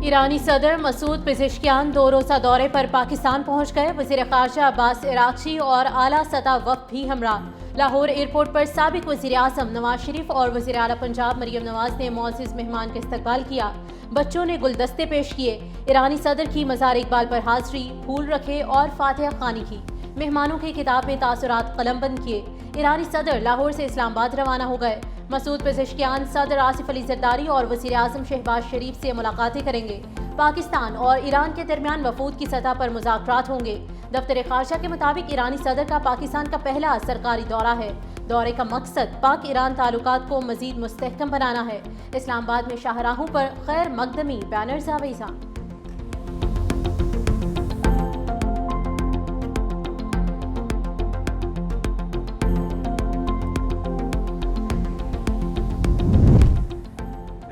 ایرانی صدر Masoud Pezeshkian 2 روزہ دورے پر پاکستان پہنچ گئے۔ وزیر خارجہ عباس عراقچی اور اعلیٰ سطح وفد بھی ہمراہ۔ لاہور ایئرپورٹ پر سابق وزیر اعظم نواز شریف اور وزیر اعلیٰ پنجاب مریم نواز نے معزز مہمان کا استقبال کیا۔ بچوں نے گلدستے پیش کیے۔ ایرانی صدر کی مزار اقبال پر حاضری، پھول رکھے اور فاتحہ خوانی کی۔ مہمانوں کی کتاب میں تاثرات قلم بند کیے۔ ایرانی صدر لاہور سے اسلام آباد روانہ ہو گئے۔ مسعود پزشکیان صدر آصف علی زرداری اور وزیر اعظم شہباز شریف سے ملاقاتیں کریں گے۔ پاکستان اور ایران کے درمیان وفود کی سطح پر مذاکرات ہوں گے۔ دفتر خارجہ کے مطابق ایرانی صدر کا پاکستان کا پہلا سرکاری دورہ ہے۔ دورے کا مقصد پاک ایران تعلقات کو مزید مستحکم بنانا ہے۔ اسلام آباد میں شاہراہوں پر خیر مقدمی بینرز آویزاں۔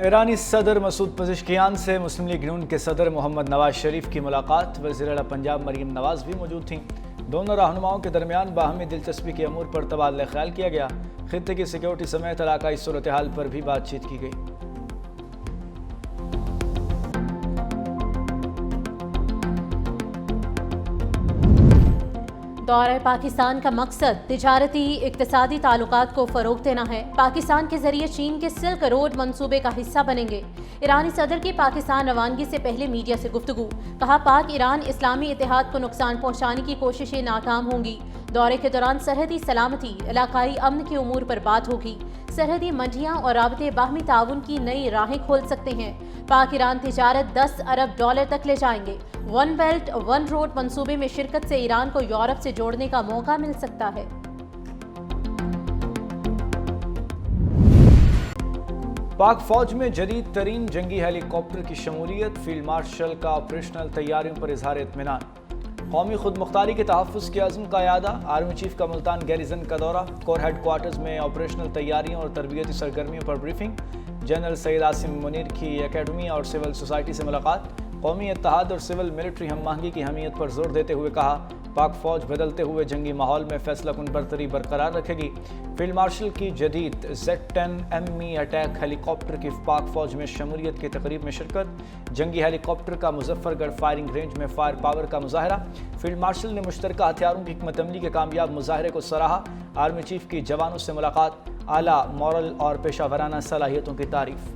ایرانی صدر مسعود پزشکیان سے مسلم لیگ نون کے صدر محمد نواز شریف کی ملاقات۔ وزیر اعلیٰ پنجاب مریم نواز بھی موجود تھیں۔ دونوں رہنماؤں کے درمیان باہمی دلچسپی کے امور پر تبادلہ خیال کیا گیا۔ خطے کی سیکیورٹی سمیت علاقائی صورتحال پر بھی بات چیت کی گئی۔ دورہ پاکستان کا مقصد تجارتی اقتصادی تعلقات کو فروغ دینا ہے۔ پاکستان کے ذریعے چین کے سلک روڈ منصوبے کا حصہ بنیں گے۔ ایرانی صدر کی پاکستان روانگی سے پہلے میڈیا سے گفتگو، کہا پاک ایران اسلامی اتحاد کو نقصان پہنچانے کی کوششیں ناکام ہوں گی۔ دورے کے دوران سرحدی سلامتی، علاقائی امن کے امور پر بات ہوگی۔ سرحدی منڈیاں اور رابطے باہمی تعاون کی نئی راہیں کھول سکتے ہیں۔ پاک ایران تجارت 10 ارب ڈالر تک لے جائیں گے۔ ون بیلٹ ون روڈ منصوبے میں شرکت سے ایران کو یورپ سے جوڑنے کا موقع مل سکتا ہے۔ پاک فوج میں جدید ترین جنگی ہیلی کاپٹر کی شمولیت، فیلڈ مارشل کا آپریشنل تیاریوں پر اظہار اطمینان۔ قومی خود مختاری کے تحفظ کے عزم کا اعادہ، آرمی چیف کا ملتان گیریزن کا دورہ، کور ہیڈ کوارٹرز میں آپریشنل تیاریوں اور تربیتی سرگرمیوں پر بریفنگ، جنرل سید عاصم منیر کی اکیڈمی اور سول سوسائٹی سے ملاقات، قومی اتحاد اور سول ملٹری ہم آہنگی کی اہمیت پر زور دیتے ہوئے کہا پاک فوج بدلتے ہوئے جنگی ماحول میں فیصلہ کن برتری برقرار رکھے گی۔ فیلڈ مارشل کی جدید Z-10 اٹیک ہیلی کاپٹر کی پاک فوج میں شمولیت کی تقریب میں شرکت، جنگی ہیلی کاپٹر کا مظفر گڑھ فائرنگ رینج میں فائر پاور کا مظاہرہ، فیلڈ مارشل نے مشترکہ ہتھیاروں کی حکمت عملی کے کامیاب مظاہرے کو سراہا، آرمی چیف کی جوانوں سے ملاقات، اعلیٰ مورل اور پیشہ ورانہ صلاحیتوں کی تعریف۔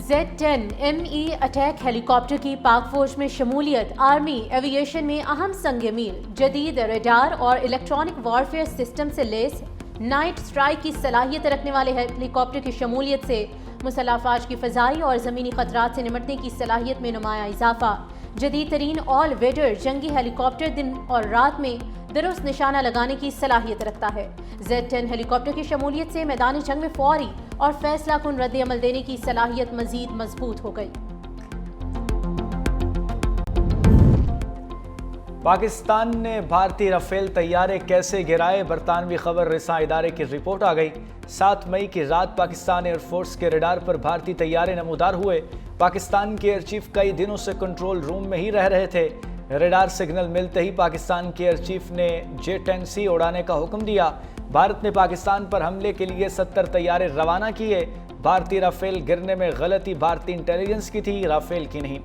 Z-10 اٹیک ہیلی کاپٹر کی پاک فوج میں شمولیت، آرمی ایوییشن میں اہم سنگ میل، جدید ریڈار اور الیکٹرانک وارفیئر سسٹم سے لیس نائٹ سٹرائک کی صلاحیت رکھنے والے ہیلی کاپٹر کی شمولیت سے مسلح افواج کی فضائی اور زمینی خطرات سے نمٹنے کی صلاحیت میں نمایاں اضافہ۔ جدید ترین آل ویدر جنگی ہیلی کاپٹر دن اور رات میں درست نشانہ لگانے کی صلاحیت رکھتا ہے۔ Z-10 ہیلی کاپٹر کی شمولیت سے میدان جنگ میں فوری اور فیصلہ کن رد عمل دینے کی صلاحیت مزید مضبوط ہو گئی۔ پاکستان نے بھارتی رافیل طیارے کیسے گرائے، برطانوی خبر رساں ادارے کی رپورٹ آ گئی۔ 7 مئی کی رات پاکستان ایئر فورس کے ریڈار پر بھارتی طیارے نمودار ہوئے۔ پاکستان کے ایئر چیف کئی دنوں سے کنٹرول روم میں ہی رہے تھے۔ ریڈار سگنل ملتے ہی پاکستان کے ایئر چیف نے J-10C اڑانے کا حکم دیا۔ بھارت نے پاکستان پر حملے کے لیے 70 طیارے روانہ کیے۔ بھارتی رافیل گرنے میں غلطی بھارتی انٹیلیجنس کی تھی، رافیل کی نہیں۔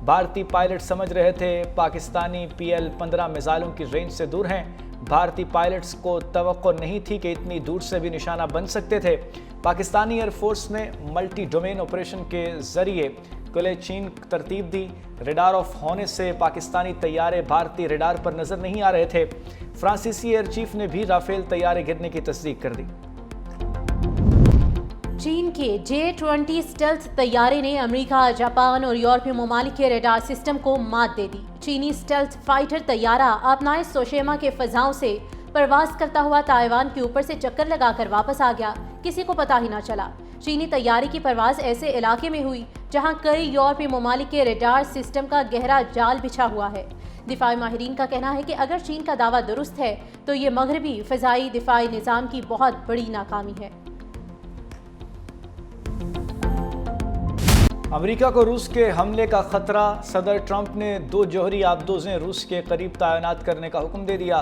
بھارتی پائلٹ سمجھ رہے تھے پاکستانی PL-15 میزائلوں کی رینج سے دور ہیں۔ بھارتی پائلٹس کو توقع نہیں تھی کہ اتنی دور سے بھی نشانہ بن سکتے تھے۔ پاکستانی ایئر فورس نے ملٹی ڈومین آپریشن کے ذریعے کلے چین ترتیب دی۔ ریڈار آف ہونے سے پاکستانی طیارے بھارتی ریڈار پر نظر نہیں آ رہے تھے۔ فرانسیسی ایئر چیف نے بھی رافیل طیارے گرنے کی تصدیق کر دی۔ چین کے J-20 اسٹیلتھ طیارے نے امریکہ، جاپان اور یورپی ممالک کے ریڈار سسٹم کو مات دے دی۔ چینی اسٹیلتھ فائٹر طیارہ آپنائے سوشیما کے فضاؤں سے پرواز کرتا ہوا تائیوان کے اوپر سے چکر لگا کر واپس آ گیا، کسی کو پتہ ہی نہ چلا۔ چینی طیارے کی پرواز ایسے علاقے میں ہوئی جہاں کئی یورپی ممالک کے ریڈار سسٹم کا گہرا جال بچھا ہوا ہے۔ دفاعی ماہرین کا کہنا ہے کہ اگر چین کا دعویٰ درست ہے تو یہ مغربی فضائی دفاعی نظام کی بہت بڑی ناکامی ہے۔ امریکہ کو روس کے حملے کا خطرہ، صدر ٹرمپ نے 2 جوہری آبدوزیں روس کے قریب تعینات کرنے کا حکم دے دیا۔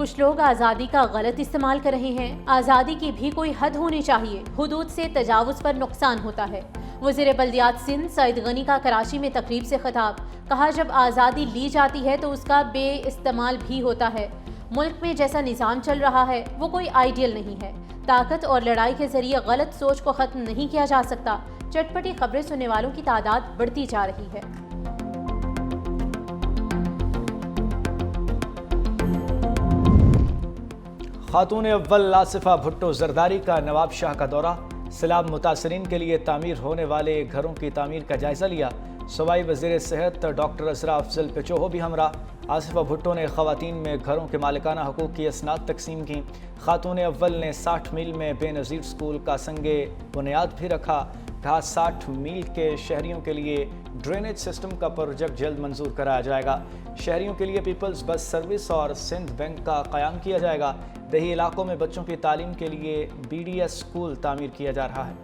کچھ لوگ آزادی کا غلط استعمال کر رہے ہیں۔ آزادی کی بھی کوئی حد ہونی چاہیے، حدود سے تجاوز پر نقصان ہوتا ہے۔ وزیر بلدیات سندھ سعید غنی کا کراچی میں تقریب سے خطاب، کہا جب آزادی لی جاتی ہے تو اس کا بے استعمال بھی ہوتا ہے۔ ملک میں جیسا نظام چل رہا ہے وہ کوئی آئیڈیل نہیں ہے۔ طاقت اور لڑائی کے ذریعے غلط سوچ کو ختم نہیں کیا جا سکتا۔ چٹپٹی خبریں سننے والوں کی تعداد بڑھتی جا رہی ہے۔ خاتون اول آصفہ بھٹو زرداری کا نواب شاہ کا دورہ، سیلاب متاثرین کے لیے تعمیر ہونے والے گھروں کی تعمیر کا جائزہ لیا۔ صوبائی وزیر صحت ڈاکٹر اسرا افضل پچوہو بھی ہمراہ۔ آصفہ بھٹو نے خواتین میں گھروں کے مالکانہ حقوق کی اسناد تقسیم کی۔ خاتون اول نے 60 میل میں بے نظیر سکول کا سنگِ بنیاد بھی رکھا۔ کہا 60 میل کے شہریوں کے لیے ڈرینیج سسٹم کا پروجیکٹ جلد منظور کرایا جائے گا۔ شہریوں کے لیے پیپلز بس سروس اور سندھ بینک کا قیام کیا جائے گا۔ دیہی علاقوں میں بچوں کی تعلیم کے لیے BDS اسکول تعمیر کیا جا رہا ہے۔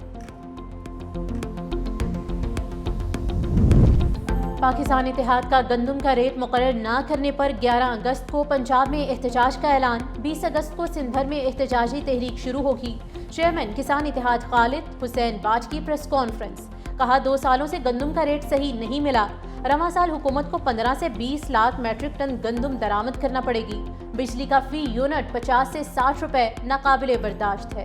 پاکستان اتحاد کا گندم کا ریٹ مقرر نہ کرنے پر 11 اگست کو پنجاب میں احتجاج کا اعلان۔ 20 اگست کو سندھ بھر میں احتجاجی تحریک شروع ہوگی۔ چیئرمین کسان اتحاد خالد حسین باج کی پریس کانفرنس، کہا 2 سالوں سے گندم کا ریٹ صحیح نہیں ملا۔ رواں سال حکومت کو 15 سے 20 لاکھ میٹرک ٹن گندم درآمد کرنا پڑے گی۔ بجلی کا فی یونٹ 50 سے 60 روپے ناقابل برداشت ہے۔